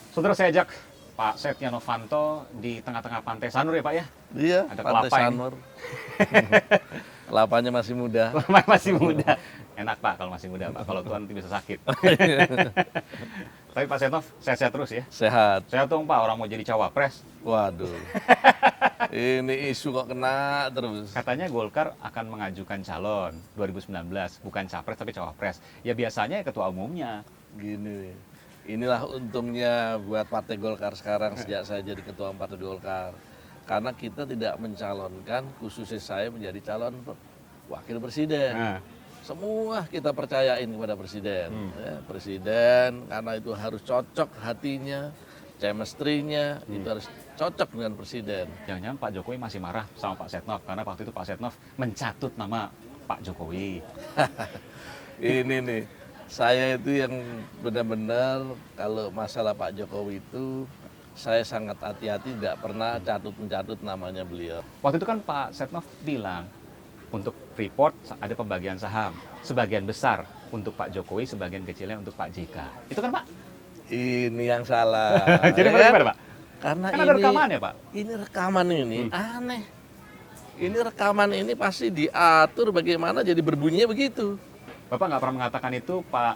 Saudara, saya ajak Pak Setia Novanto di tengah-tengah pantai Sanur ya Pak ya? Iya, Ada Pantai kelapa ini. Sanur. Kelapanya masih muda. Masih muda. Enak Pak kalau masih muda Pak, kalau tua nanti bisa sakit. Tapi Pak Setnov, sehat-sehat terus ya? Sehat. Sehat dong Pak, orang mau jadi cawapres. Waduh. Ini isu kok kena terus. Katanya Golkar akan mengajukan calon 2019, bukan capres tapi cawapres. Ya biasanya ketua umumnya. Gini, inilah untungnya buat Partai Golkar sekarang sejak saya jadi ketua Partai Golkar. Karena kita tidak mencalonkan, khususnya saya menjadi calon wakil presiden. Nah, Semua kita percayain kepada presiden. Ya, presiden karena itu harus cocok hatinya, chemistry-nya itu harus cocok dengan presiden. jangan-jangan Pak Jokowi masih marah sama Pak Setnov karena waktu itu Pak Setnov mencatut nama Pak Jokowi. Ini nih, saya itu yang benar-benar kalau masalah Pak Jokowi itu saya sangat hati-hati, tidak pernah mencatut namanya beliau. Waktu itu kan Pak Setnov bilang untuk Freeport ada pembagian saham, sebagian besar untuk Pak Jokowi, sebagian kecilnya untuk Pak JK. Itu kan Pak? Ini yang salah. Jadi Ya kan? bagaimana Pak? Karena Kan ada rekamannya Pak. ini rekaman ini aneh. Ini rekaman ini pasti diatur bagaimana jadi berbunyinya begitu. Bapak nggak pernah mengatakan itu, Pak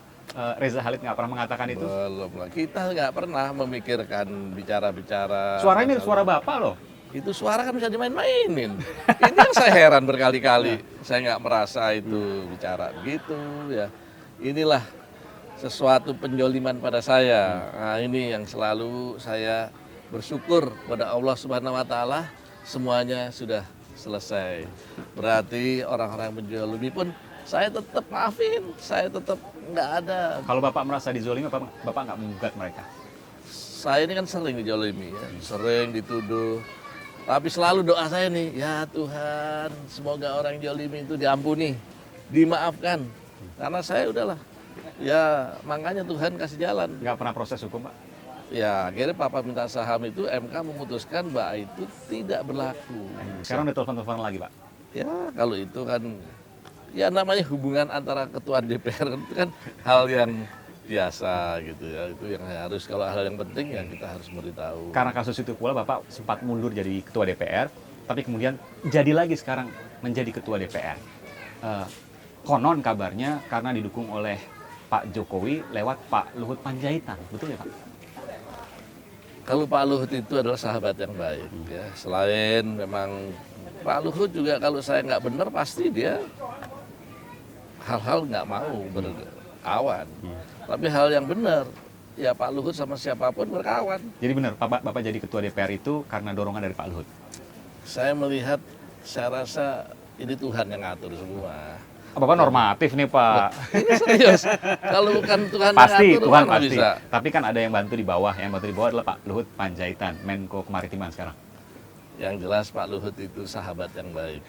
Reza Halid nggak pernah mengatakan itu. Belum lah. Kita nggak pernah memikirkan bicara-bicara. Suara ini masalah- suara Bapak loh. Itu suara kan bisa dimain-mainin. Ini yang saya heran berkali-kali. Saya nggak merasa itu bicara begitu ya. Inilah sesuatu penjoliman pada saya. Nah, ini yang selalu saya bersyukur pada Allah Subhanahu wa taala semuanya sudah selesai. Berarti orang-orang yang menjolimi pun saya tetap maafin, saya tetap nggak ada. Kalau Bapak merasa dizolimi, Bapak nggak menggugat mereka. Saya ini kan sering dijolimi, ya. Sering dituduh. Tapi selalu doa saya nih, ya Tuhan, semoga orang jolimi itu diampuni, dimaafkan. Karena saya udahlah, ya makanya Tuhan kasih jalan. Nggak pernah proses hukum Pak. Ya akhirnya Papa minta saham itu, MK memutuskan bahwa itu tidak berlaku. Sekarang udah telepon-telepon lagi Pak. Ya kalau itu kan, ya namanya hubungan antara ketua DPR itu kan hal yang biasa gitu ya. Itu yang harus, kalau hal yang penting ya kita harus beritahu. Karena kasus itu pula Bapak sempat mundur jadi ketua DPR, tapi kemudian jadi lagi sekarang menjadi ketua DPR. Konon kabarnya karena didukung oleh Pak Jokowi lewat Pak Luhut Panjaitan, betul ya Pak? Kalau Pak Luhut itu adalah sahabat yang baik ya. Selain memang Pak Luhut juga kalau saya nggak benar pasti dia hal-hal nggak mau berkawan. Tapi hal yang benar ya Pak Luhut sama siapapun berkawan. Jadi benar Bapak jadi ketua DPR itu karena dorongan dari Pak Luhut. Saya melihat, saya rasa ini Tuhan yang ngatur semua. Bapak normatif nih Pak. Ini serius. Kalau bukan Tuhan Pasti, yang ngatur, Tuhan mana pasti. bisa. Tapi kan ada yang bantu di bawah. Yang bantu di bawah adalah Pak Luhut Panjaitan, Menko Kemaritiman sekarang. Yang jelas Pak Luhut itu sahabat yang baik.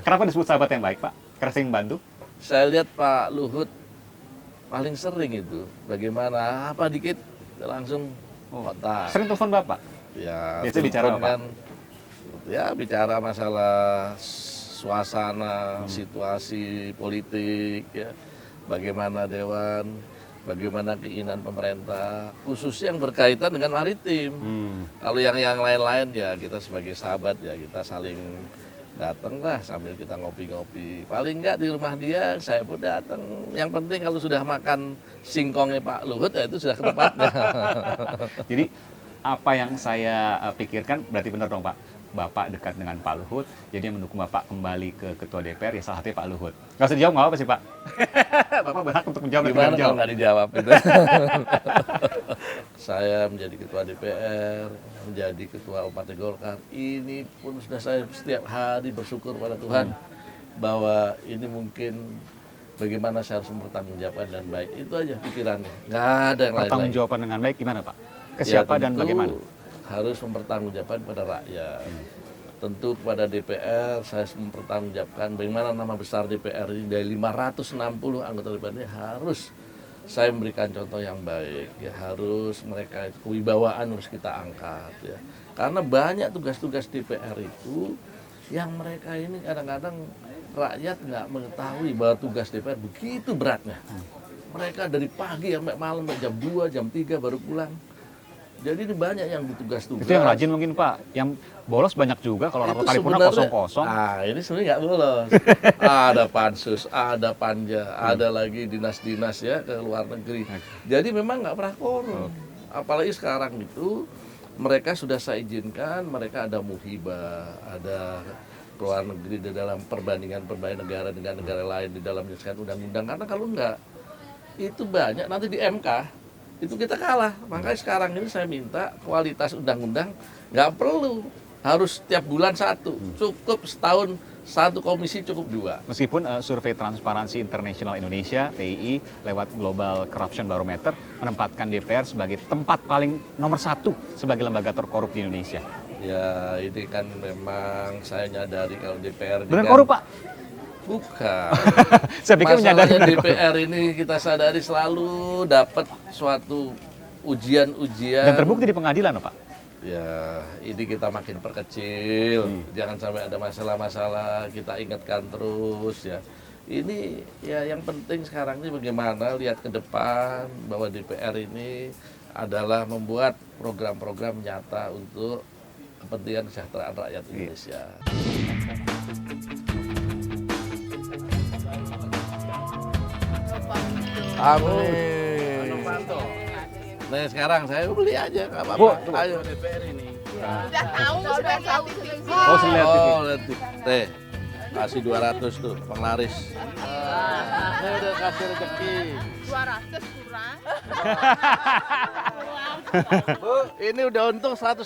Kenapa disebut sahabat yang baik Pak? Karena sering bantu? Saya lihat Pak Luhut paling sering itu. Bagaimana, apa dikit langsung kontak. Sering telepon Bapak? Ya, Biasanya bicara telepon apa? kan, ya bicara masalah suasana, situasi politik, ya, bagaimana dewan, bagaimana keinginan pemerintah, khususnya yang berkaitan dengan maritim. Kalau yang lain-lain ya kita sebagai sahabat ya kita saling datang lah sambil kita ngopi-ngopi. Paling enggak di rumah dia saya pun datang. Yang penting kalau sudah makan singkongnya Pak Luhut ya itu sudah ke tempatnya. Jadi apa yang saya pikirkan berarti benar dong Pak. Bapak dekat dengan Pak Luhut, jadi yang mendukung Bapak kembali ke ketua DPR ya salah satunya Pak Luhut. Nggak usah dijawab, nggak apa sih Pak? Bapak berhak untuk menjawab. Gimana kalau nggak dijawab itu? Saya menjadi ketua DPR, menjadi ketua Partai Golkar, ini pun sudah saya setiap hari bersyukur pada Tuhan bahwa ini mungkin bagaimana saya harus mempertanggungjawabkan dan baik. Itu aja pikirannya, nggak ada yang lain-lain. Pertanggungjawaban dengan baik gimana Pak? Ke Ya, siapa dan tentu bagaimana? harus mempertanggungjawabkan pada rakyat. tentu kepada DPR saya mempertanggungjawabkan bagaimana nama besar DPR ini dari 560 anggota DPR ini harus saya memberikan contoh yang baik ya, harus mereka kewibawaan harus kita angkat ya. Karena banyak tugas-tugas DPR itu yang mereka ini kadang-kadang rakyat nggak mengetahui bahwa tugas DPR begitu beratnya. Mereka dari pagi sampai malam jam 2, jam 3 baru pulang. Jadi ini banyak yang tugas-tugas. Itu yang rajin mungkin Pak, yang bolos banyak juga kalau rapat paripurna kosong-kosong. Ah, ini sebenarnya nggak bolos. Ada pansus, ada panja, ada lagi dinas-dinas ya ke luar negeri. Jadi memang nggak pernah korum. Apalagi sekarang itu mereka sudah saya izinkan, mereka ada muhibah, ada keluar negeri di dalam perbandingan negara dengan negara lain di dalam menyelesaikan undang-undang. Karena kalau enggak, itu banyak nanti di MK itu kita kalah. Makanya sekarang ini saya minta kualitas undang-undang nggak perlu harus tiap bulan satu, cukup setahun satu komisi, cukup 2. Meskipun survei Transparansi International Indonesia (TII) lewat Global Corruption Barometer menempatkan DPR sebagai tempat paling nomor 1 sebagai lembaga terkorup di Indonesia. Ya ini kan memang saya nyadari kalau DPR Benar korup Pak? Bukan. Saya pikir menyadari Masalahnya benar korup. DPR ini kita sadari selalu dapat suatu ujian-ujian. Dan terbukti di pengadilan Pak? Ya, ini kita makin perkecil. Jangan sampai ada masalah-masalah, kita ingatkan terus ya. Ini ya yang penting sekarang ini bagaimana lihat ke depan bahwa DPR ini adalah membuat program-program nyata untuk kepentingan kesejahteraan rakyat Indonesia. Amin. Nah sekarang saya beli aja nggak apa-apa. Ayo DPR ini. Udah tahu sudah tahu. Oh, saya lihat TV. Oh, lihat TV. Teh, kasih 200 tuh, penglaris. Saya udah kasih rezeki. 200 kurang. Bu, ini udah untung 160.